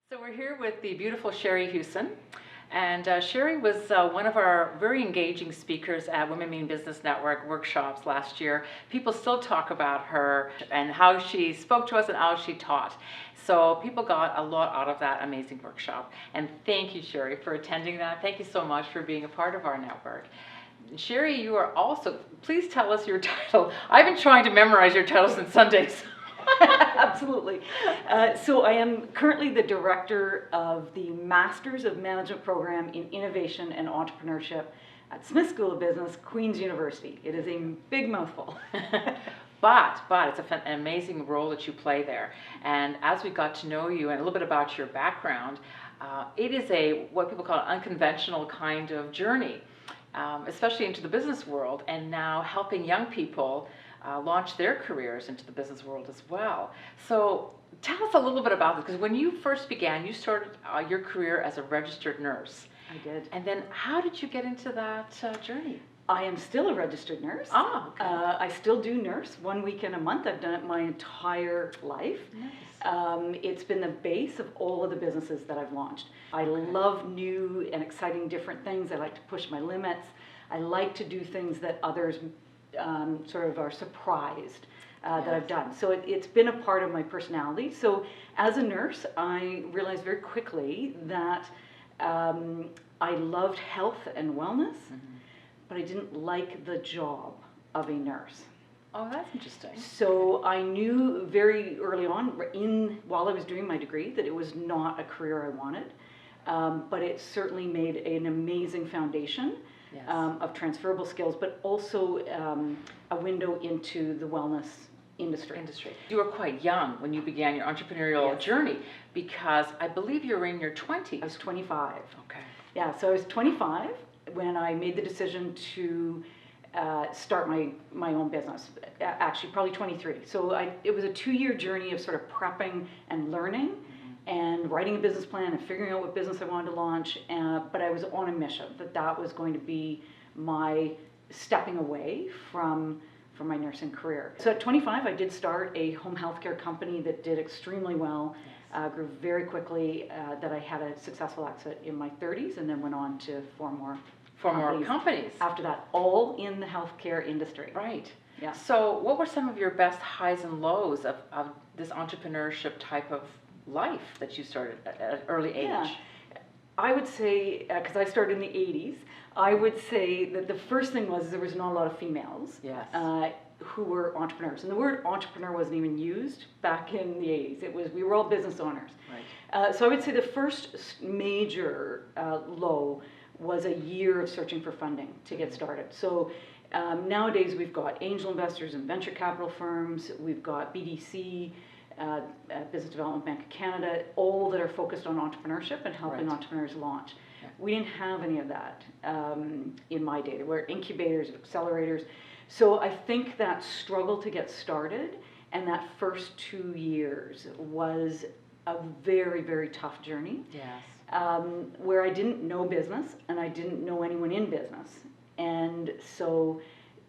So we're here with the beautiful Shari Hughson, and Shari was one of our very engaging speakers at WMB Business Network workshops last year. People still talk about her and how she spoke to us and how she taught. So people got a lot out of that amazing workshop. And thank you, Shari, for attending that. Thank you so much for being a part of our network. Shari, you are also, please tell us your title. I've been trying to memorize your title since Sundays. Absolutely. So I am currently the director of the Masters of Management program in Innovation and Entrepreneurship at Smith School of Business, Queen's University. It is a big mouthful. But it's an amazing role that you play there. And as we got to know you and a little bit about your background, it is what people call an unconventional kind of journey, especially into the business world, and now helping young people launch their careers into the business world as well. So tell us a little bit about this, because when you first began, you started your career as a registered nurse. I did. And then how did you get into that journey? I am still a registered nurse. Ah, okay. I still do nurse 1 weekend a month. I've done it my entire life. Nice. It's been the base of all of the businesses that I've launched. I love new and exciting different things. I like to push my limits. I like to do things that others sort of are surprised that I've done. So it's been a part of my personality. So as a nurse, I realized very quickly that I loved health and wellness, but I didn't like the job of a nurse. Oh, that's interesting. So I knew very early on, while I was doing my degree, that it was not a career I wanted, but it certainly made an amazing foundation. Yes. Of transferable skills, but also a window into the wellness industry. You were quite young when you began your entrepreneurial journey, because I believe you were in your 20s. I was 25. Okay. Yeah, so I was 25 when I made the decision to start my own business. Actually, probably 23. So it was a 2-year journey of sort of prepping and learning, and writing a business plan and figuring out what business I wanted to launch. But I was on a mission that was going to be my stepping away from my nursing career. So at 25, I did start a home healthcare company that did extremely well, grew very quickly, that I had a successful exit in my 30s, and then went on to four more companies. After that, all in the healthcare industry. Right. Yeah. So what were some of your best highs and lows of this entrepreneurship type of life that you started at an early age? Yeah. I would say, because I started in the 80s, I would say that the first thing was there was not a lot of females who were entrepreneurs. And the word entrepreneur wasn't even used back in the 80s. We were all business owners. Right. So I would say the first major low was a year of searching for funding to get started. So nowadays we've got angel investors and venture capital firms, we've got BDC, Business Development Bank of Canada, all that are focused on entrepreneurship and helping entrepreneurs launch. Yeah. We didn't have any of that in my day. There were incubators, accelerators. So I think that struggle to get started and that first 2 years was a very, very tough journey. Yes. Where I didn't know business and I didn't know anyone in business. And so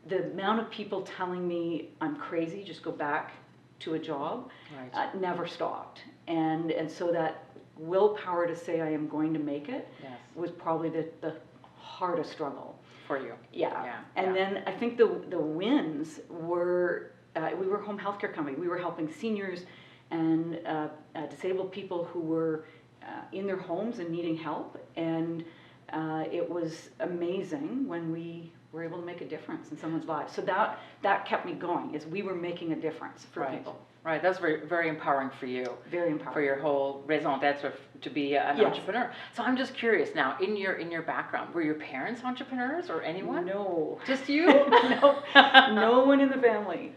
the amount of people telling me I'm crazy, just go back to a job, never stopped. And so that willpower to say I am going to make it was probably the hardest struggle. For you. Yeah. And then I think the wins were, we were a home healthcare company. We were helping seniors and disabled people who were in their homes and needing help. And it was amazing when we were able to make a difference in someone's life. So that kept me going, is we were making a difference for people. Right, that's very, very empowering for you. Very empowering. For your whole raison d'etre to be an entrepreneur. So I'm just curious now, in your background, were your parents entrepreneurs or anyone? No. Just you? No. No one in the family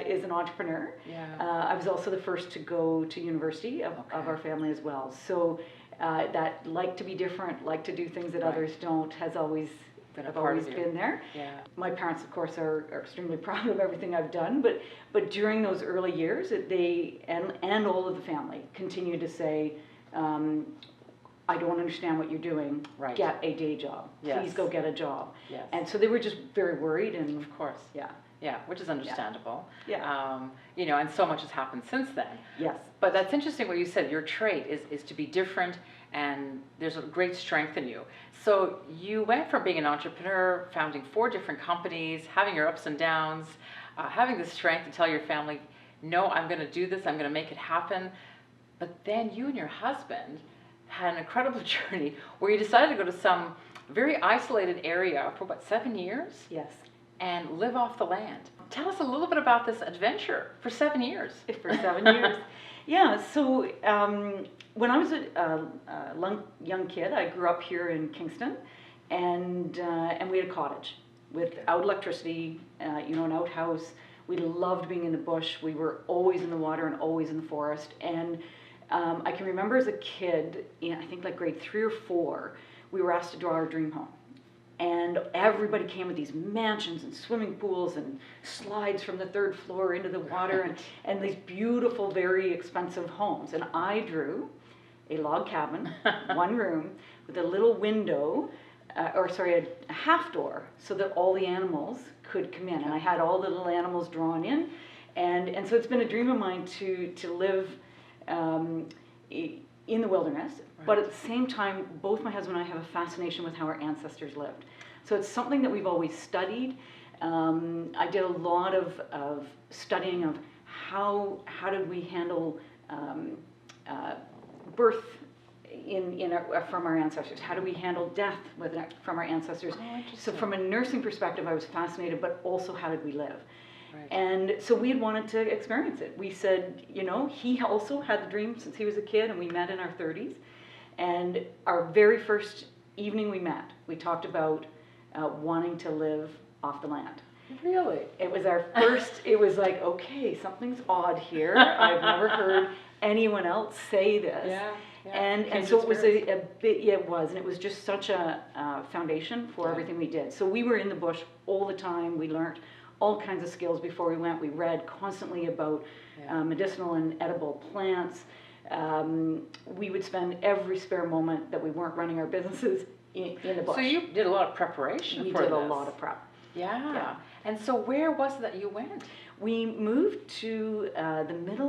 is an entrepreneur. Yeah. I was also the first to go to university of our family as well. So that like to be different, like to do things that others don't, has always been there. Yeah. My parents, of course, are extremely proud of everything I've done, but during those early years, they and all of the family continued to say, I don't understand what you're doing. Right. Get a day job. Yes. Please go get a job. Yes. And so they were just very worried, and of course. Yeah. Yeah, which is understandable. Yeah. You know, and so much has happened since then. Yes. But that's interesting what you said. Your trait is to be different, and there's a great strength in you. So you went from being an entrepreneur, founding 4 different companies, having your ups and downs, having the strength to tell your family, no, I'm going to do this, I'm going to make it happen. But then you and your husband had an incredible journey where you decided to go to some very isolated area for what, 7 years? Yes. And live off the land. Tell us a little bit about this adventure for 7 years. For 7 years. Yeah, so when I was a young kid, I grew up here in Kingston, and we had a cottage without electricity, you know, an outhouse. We loved being in the bush. We were always in the water and always in the forest. And I can remember as a kid, I think like grade 3 or 4, we were asked to draw our dream home. And everybody came with these mansions and swimming pools and slides from the 3rd floor into the water and these beautiful, very expensive homes. And I drew a log cabin, 1 room, with a little window, a half door, so that all the animals could come in. And I had all the little animals drawn in. And so it's been a dream of mine to live in the wilderness. Right. But at the same time, both my husband and I have a fascination with how our ancestors lived. So it's something that we've always studied. I did a lot of studying of how did we handle birth from our ancestors? How do we handle death from our ancestors? Oh, so from a nursing perspective, I was fascinated, but also how did we live? Right. And so we had wanted to experience it. We said, you know, he also had the dream since he was a kid, and we met in our 30s. And our very first evening we met, we talked about wanting to live off the land. Really? It was our first, it was like, okay, something's odd here. I've never heard anyone else say this. Yeah. And so it was a bit, yeah, it was. And it was just such a foundation for everything we did. So we were in the bush all the time. We learned all kinds of skills before we went. We read constantly about medicinal and edible plants. We would spend every spare moment that we weren't running our businesses in the bush. So you did a lot of preparation for this. We did a lot of prep. Yeah. And so where was it that you went? We moved to the middle